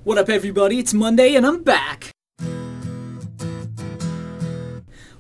What up, everybody? It's Monday and I'm back!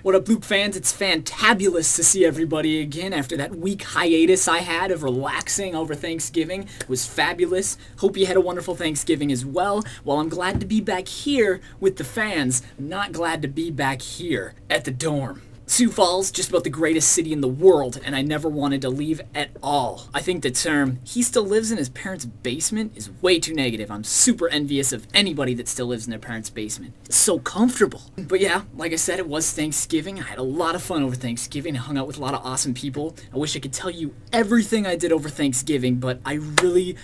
What up, Loop fans? It's fantabulous to see everybody again after that week hiatus I had of relaxing over Thanksgiving. It was fabulous. Hope you had a wonderful Thanksgiving as well. While I'm glad to be back here with the fans, I'm not glad to be back here at the dorm. Sioux Falls, just about the greatest city in the world, and I never wanted to leave at all. I think the term, he still lives in his parents' basement, is way too negative. I'm super envious of anybody that still lives in their parents' basement. It's so comfortable. But yeah, like I said, it was Thanksgiving. I had a lot of fun over Thanksgiving. I hung out with a lot of awesome people. I wish I could tell you everything I did over Thanksgiving, but I really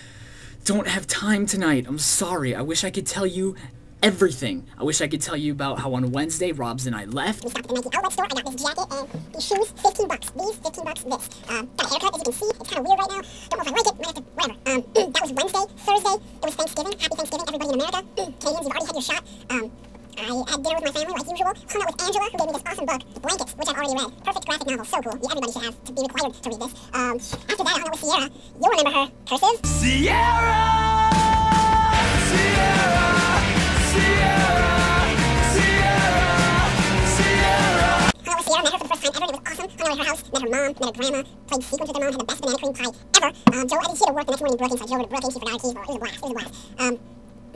don't have time tonight. I'm sorry. I wish I could tell you everything. I wish I could tell you about how on Wednesday, Robs and I left. We stopped at the Nike outlet store. I got this jacket and these shoes, $15. These, $15, this. Got a haircut, as you can see. It's kind of weird right now. Don't know if I like it. Might have to, whatever. That was Wednesday. Thursday, it was Thanksgiving. Happy Thanksgiving, everybody in America. Canadians, you've already had your shot. I had dinner with my family, like usual. Hung out with Angela, who gave me this awesome book, Blankets, which I've already read. Perfect graphic novel, so cool. Everybody should have to be required to read this. After that, I hung out with Sierra. You'll remember her. Cursive. Sierra! I met her for the first time ever, and it was awesome. Hung out at her house, met her mom, met her grandma, played sequence with her mom, had the best banana cream pie ever. Joe, I didn't see her to work the next morning in Brookings, so I drove her to Brookings, she forgot her keys, it was a blast, it was a blast.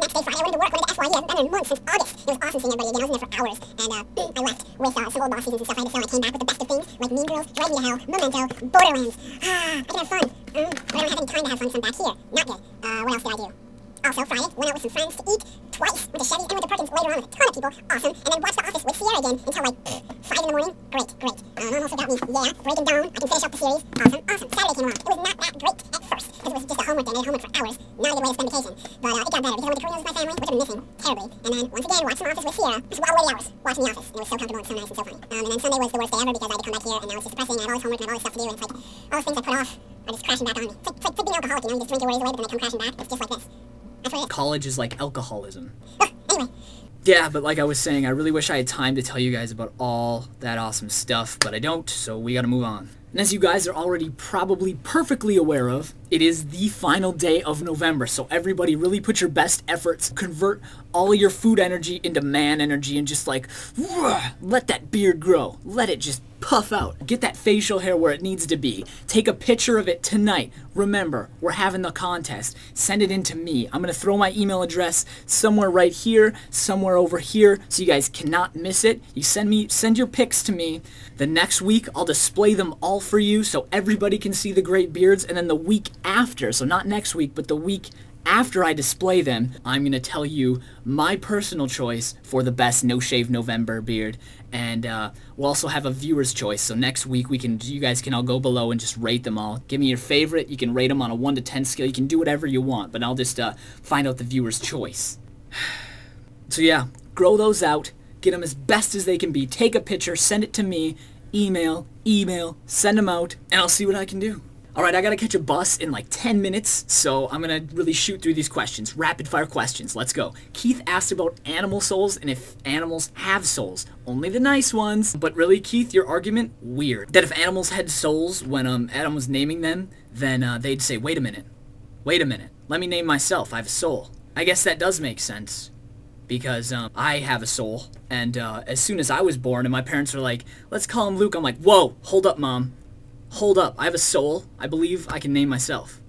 Next day, Friday, I went into work, went to FYE, I haven't been there in months, since August. It was awesome seeing everybody again, I was in there for hours, and I left with some old boss seasons and stuff I had to sell, and I came back with the best of things, like Mean Girls, Drive Me to Hell, Memento, Borderlands. I can have fun, but I don't have any time to have fun, so I'm back here. Not good. What else did I do? Also, Friday, went out with some friends to eat twice, with the Chevy and with the Perkins later on with a ton of people, awesome, and then watched The Office with Sierra again until like 5 in the morning, great. Mom also got me, Breaking Dawn, I can finish up the series, awesome, Saturday came along, it was not that great at first, because it was just a homework day, I had homework for hours, not a good way to spend vacation, but it got better, because I went to Korean with my family, which I've been missing terribly, and then once again, watched The Office with Sierra, just wild lady hours, watching The Office, and it was so comfortable and so nice and so funny, and then Sunday was the worst day ever, because I had to come back here, and now it's just depressing, I have all this homework, and I have all this stuff to do, and it's like, all those things I put off are just crashing back on me. It's like being an alcoholic, you know, you just drink your worries away, but then they come crashing back, it's just like this. College is like alcoholism. Anyway. Yeah, but like I was saying, I really wish I had time to tell you guys about all that awesome stuff, but I don't, so we gotta move on. And as you guys are already probably perfectly aware of, it is the final day of November, so everybody really put your best efforts, convert all of your food energy into man energy, and just like, let that beard grow. Let it just puff out. Get that facial hair where it needs to be. Take a picture of it tonight. Remember, we're having the contest. Send it in to me. I'm going to throw my email address somewhere right here, somewhere over here, so you guys cannot miss it. You send your pics to me. The next week, I'll display them all for you so everybody can see the great beards, and then the week after, so not next week, but the week after I display them, I'm going to tell you my personal choice for the best No Shave November beard, and we'll also have a viewer's choice, so next week you guys can all go below and just rate them all. Give me your favorite, you can rate them on a 1 to 10 scale, you can do whatever you want, but I'll just find out the viewer's choice. So yeah, grow those out, get them as best as they can be, take a picture, send it to me, email, send them out, and I'll see what I can do. Alright, I gotta catch a bus in like 10 minutes, so I'm gonna really shoot through these questions. Rapid fire questions, let's go. Keith asked about animal souls and if animals have souls. Only the nice ones. But really, Keith, your argument? Weird. That if animals had souls when Adam was naming them, then they'd say, wait a minute, let me name myself, I have a soul. I guess that does make sense. Because I have a soul, and as soon as I was born and my parents were like, let's call him Luke, I'm like, whoa, hold up, Mom. Hold up, I have a soul. I believe I can name myself.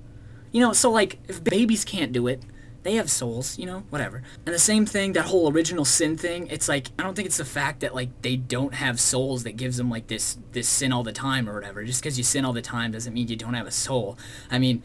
You know, so like, if babies can't do it, they have souls, you know, whatever. And the same thing, that whole original sin thing, it's like, I don't think it's the fact that like they don't have souls that gives them like this sin all the time or whatever. Just because you sin all the time doesn't mean you don't have a soul. I mean,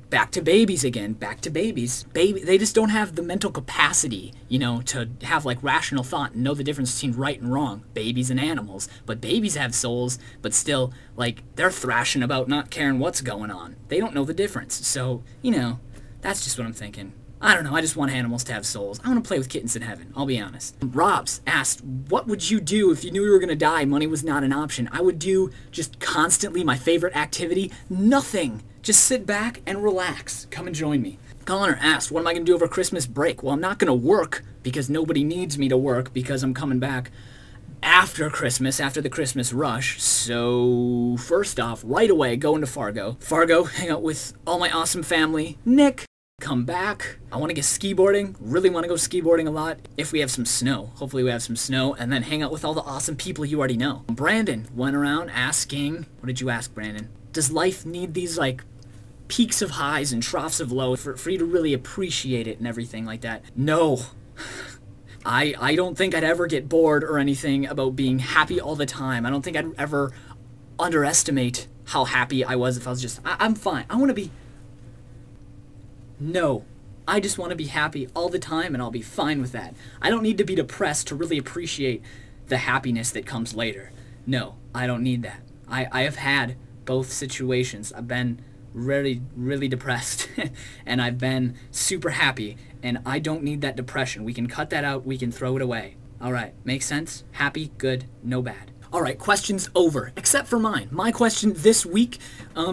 back to babies again, back to babies. They just don't have the mental capacity, you know, to have like rational thought and know the difference between right and wrong. Babies and animals. But babies have souls, but still, like, they're thrashing about not caring what's going on. They don't know the difference. So, you know, that's just what I'm thinking. I don't know, I just want animals to have souls. I want to play with kittens in heaven, I'll be honest. Robs asked, what would you do if you knew you were going to die, money was not an option? I would do just constantly my favorite activity, nothing. Just sit back and relax. Come and join me. Connor asked, what am I going to do over Christmas break? Well, I'm not going to work because nobody needs me to work because I'm coming back after Christmas, after the Christmas rush. So, first off, right away, going to Fargo. Fargo, hang out with all my awesome family. Nick, come back. I want to get skiboarding. Really want to go skiboarding a lot if we have some snow. Hopefully we have some snow, and then hang out with all the awesome people you already know. Brandon went around asking, what did you ask, Brandon? Does life need these like peaks of highs and troughs of low for you to really appreciate it and everything like that? No. I don't think I'd ever get bored or anything about being happy all the time. I don't think I'd ever underestimate how happy I was if I was just, I'm fine. I want to be, no. I just want to be happy all the time, and I'll be fine with that. I don't need to be depressed to really appreciate the happiness that comes later. No, I don't need that. I have had both situations. I've been really, really depressed, and I've been super happy, and I don't need that depression. We can cut that out. We can throw it away. All right, makes sense? Happy, good, no bad. All right, questions over, except for mine. My question this week,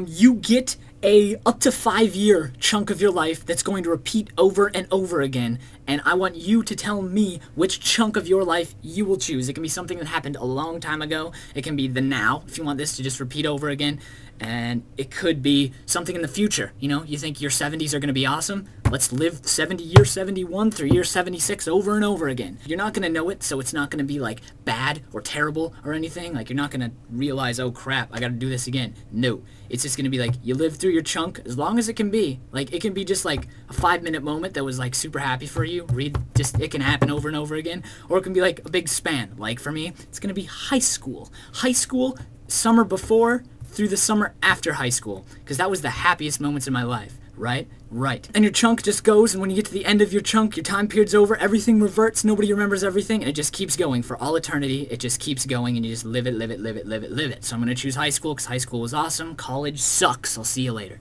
you get a up to 5-year chunk of your life that's going to repeat over and over again, and I want you to tell me which chunk of your life you will choose. It can be something that happened a long time ago. It can be the now, if you want this to just repeat over again, and it could be something in the future. You know, you think your 70s are going to be awesome? Let's live year 71 through year 76 over and over again. You're not going to know it, so it's not going to be like bad or terrible or anything. Like, you're not going to realize, oh crap, I got to do this again. No, it's just going to be like you live through your chunk as long as it can be. Like, it can be just like a 5-minute moment that was like super happy for you. It can happen over and over again. Or it can be like a big span. Like for me, it's going to be high school. High school, summer before through the summer after high school, because that was the happiest moments in my life. Right? Right. And your chunk just goes, and when you get to the end of your chunk, your time period's over, everything reverts, nobody remembers everything, and it just keeps going for all eternity. It just keeps going, and you just live it, live it, live it, live it, live it. So I'm going to choose high school, because high school was awesome. College sucks. I'll see you later.